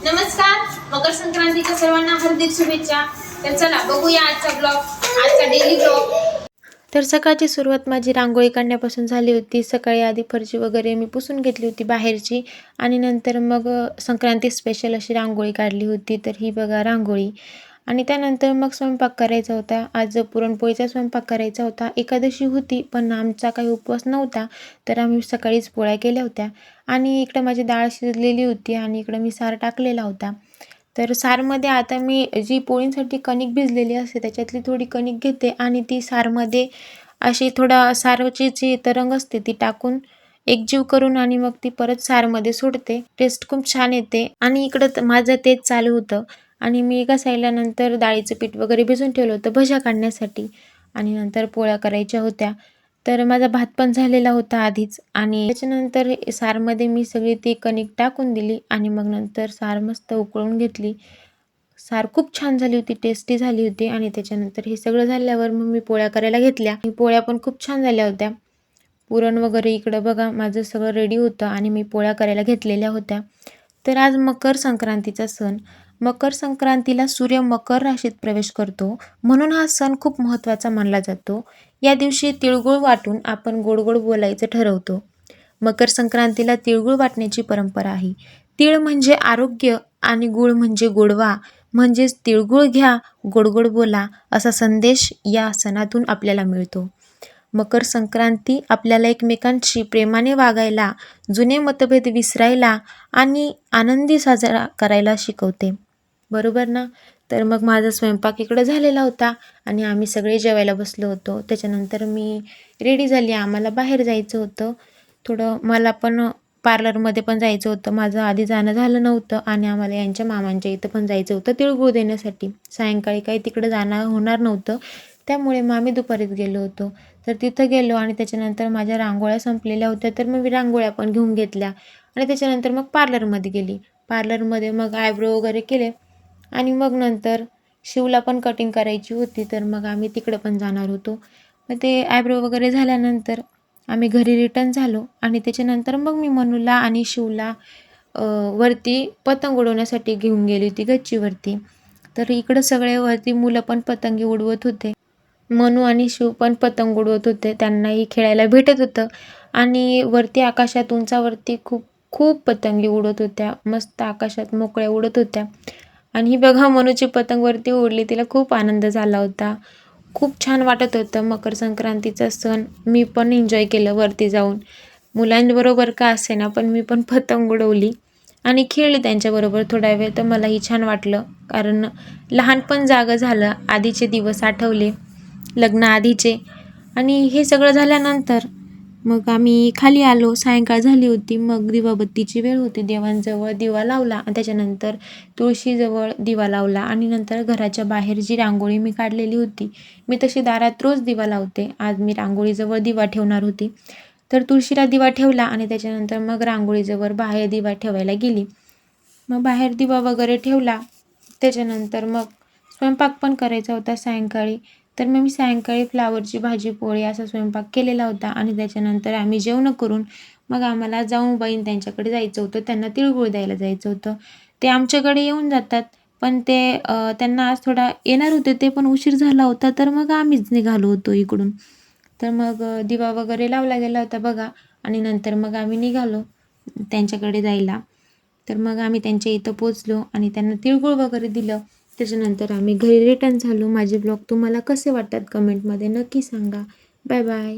नमस्कार, मकर संक्रांतीच्या सर्वांना हार्दिक शुभेच्छा। तर चला बघूया आजचा ब्लॉग, आजचा डेली ब्लॉग। तर सकाळची सुरुवात माझी रांगोळी काढण्यापासून झाली होती। सकाळी आधी फरशी वगैरे मी पुसून घेतली होती बाहेरची आणि नंतर मग संक्रांती स्पेशल अशी रांगोळी काढली होती। तर ही बघा रांगोळी आणि त्यानंतर मग स्वयंपाक करायचा होता। आज पुरणपोळीचा स्वयंपाक करायचा होता। एकादशी होती पण आमचा काही उपवास नव्हता, तर आम्ही सकाळीच पोळ्या केल्या होत्या आणि इकडं माझी डाळ शिजलेली होती आणि इकडं मी सार टाकलेला होता। तर सारमध्ये आता मी जी पोळींसाठी कणिक भिजलेली असते त्याच्यातली थोडी कणिक घेते आणि ती सारमध्ये अशी थोडा सारची जी तरंग असते ती टाकून एकजीव करून आणि मग ती परत सारमध्ये सोडते। टेस्ट खूप छान येते आणि इकडं माझं तेच चालू होतं आणि मी एका साईडला नंतर डाळीचं पीठ वगैरे भिजून ठेवलं होतं भज्या काढण्यासाठी आणि नंतर पोळ्या करायच्या होत्या। तर माझा भात पण झालेला होता आधीच आणि त्याच्यानंतर सारमध्ये मी सगळी ती कणिक टाकून दिली आणि मग नंतर सार मस्त उकळून घेतली। सार खूप छान झाली होती, टेस्टी झाली होती आणि त्याच्यानंतर हे सगळं झाल्यावर मग मी पोळ्या करायला घेतल्या। पोळ्या पण खूप छान झाल्या होत्या। पुरण वगैरे इकडं बघा माझं सगळं रेडी होतं आणि मी पोळ्या करायला घेतलेल्या होत्या। तर आज मकर संक्रांतीचा सण। मकर संक्रांतीला सूर्य मकर राशीत प्रवेश करतो, म्हणून हा सण खूप महत्त्वाचा मानला जातो। या दिवशी तिळगुळ वाटून आपण गोड गोड बोलायचं ठरवतो। मकर संक्रांतीला तिळगुळ वाटण्याची परंपरा आहे। तीळ म्हणजे आरोग्य आणि गुळ म्हणजे गोडवा, म्हणजेच तिळगुळ घ्या, गोड गोड बोला असा संदेश या सणातून आपल्याला मिळतो। मकर संक्रांती आपल्याला एकमेकांशी प्रेमाने वागायला, जुने मतभेद विसरायला आणि आनंदी साजरा करायला शिकवते, बरोबर ना? तर मग माझा स्वयंपाक इकडं झालेला होता आणि आम्ही सगळे जेवायला बसलो होतो। त्याच्यानंतर मी रेडी झाली, आम्हाला बाहेर जायचं होतं थोडं, मला पण पार्लरमध्ये पण जायचं होतं। माझं आधी जाणं झालं नव्हतं आणि आम्हाला यांच्या मामांच्या इथं पण जायचं होतं तिळगुळ देण्यासाठी। सायंकाळी काही तिकडं जाणं होणार नव्हतं, त्यामुळे मग आम्ही दुपारीच गेलो होतो। तर तिथं गेलो आणि त्याच्यानंतर माझ्या रांगोळ्या संपलेल्या होत्या, तर मग मी रांगोळ्या पण घेऊन घेतल्या आणि त्याच्यानंतर मग पार्लरमध्ये गेली। पार्लरमध्ये मग आयब्रो वगैरे केले आणि मग नंतर शिवला पण कटिंग करायची होती, तर मग आम्ही तिकडं पण जाणार होतो। मग ते आयब्रो वगैरे झाल्यानंतर आम्ही घरी रिटर्न झालो आणि त्याच्यानंतर मग मी मनूला आणि शिवला वरती पतंग उडवण्यासाठी घेऊन गेली होती गच्चीवरती। तर इकडं सगळे वरती मुलं पण पतंगी उडवत होते, मनू आणि शिव पण पतंग उडवत होते, त्यांनाही खेळायला भेटत होतं आणि वरती आकाशात उंचावरती खूप खूप पतंगी उडत होत्या, मस्त आकाशात मोकळ्या उडत होत्या। आणि ही बघा मनूची पतंग वरती उडली, तिला खूप आनंद झाला होता, खूप छान वाटत होतं। मकर संक्रांतीचा सण मी पण एन्जॉय केलं वरती जाऊन, मुलांबरोबर का असेना पण मी पण पतंग उडवली आणि खेळली त्यांच्याबरोबर थोडा वेळ। तर मलाही छान वाटलं, कारण लहानपण जागं झालं, आधीचे दिवस आठवले लग्न आधीचे। आणि हे सगळं झाल्यानंतर मग आम्ही खाली आलो, सायंकाळ झाली होती, मग दिवाबत्तीची वेळ होती। देवांजवळ दिवा लावला आणि त्याच्यानंतर तुळशीजवळ दिवा लावला आणि नंतर घराच्या बाहेर जी रांगोळी मी काढलेली होती, मी तशी दारात रोज दिवा लावते, आज मी रांगोळीजवळ दिवा ठेवणार होती। तर तुळशीला दिवा ठेवला आणि त्याच्यानंतर मग रांगोळीजवळ बाहेर दिवा ठेवायला गेली। मग बाहेर दिवा वगैरे ठेवला, त्याच्यानंतर मग स्वयंपाक पण करायचा होता सायंकाळी। तर मग मी सायंकाळी फ्लावरची भाजी पोळी असा स्वयंपाक केलेला होता आणि त्याच्यानंतर आम्ही जेवण करून मग आम्हाला जाऊबाईन त्यांच्याकडे जायचं होतं, त्यांना तिळगुळ द्यायला जायचं होतं। ते आमच्याकडे येऊन जातात, पण ते त्यांना आज थोडा येणार होते ते, पण उशीर झाला होता, तर मग आम्हीच निघालो होतो इकडून। तर मग दिवा वगैरे लावला गेला होता बघा आणि नंतर मग आम्ही निघालो त्यांच्याकडे जायला। तर मग आम्ही त्यांच्या इथं पोचलो आणि त्यांना तिळगुळ वगैरे दिलं, त्याच्यानंतर आम्ही घरी रिटर्न झालो। माझे ब्लॉग तुम्हाला कसे वाटतात कमेंटमध्ये नक्की सांगा। Bye bye.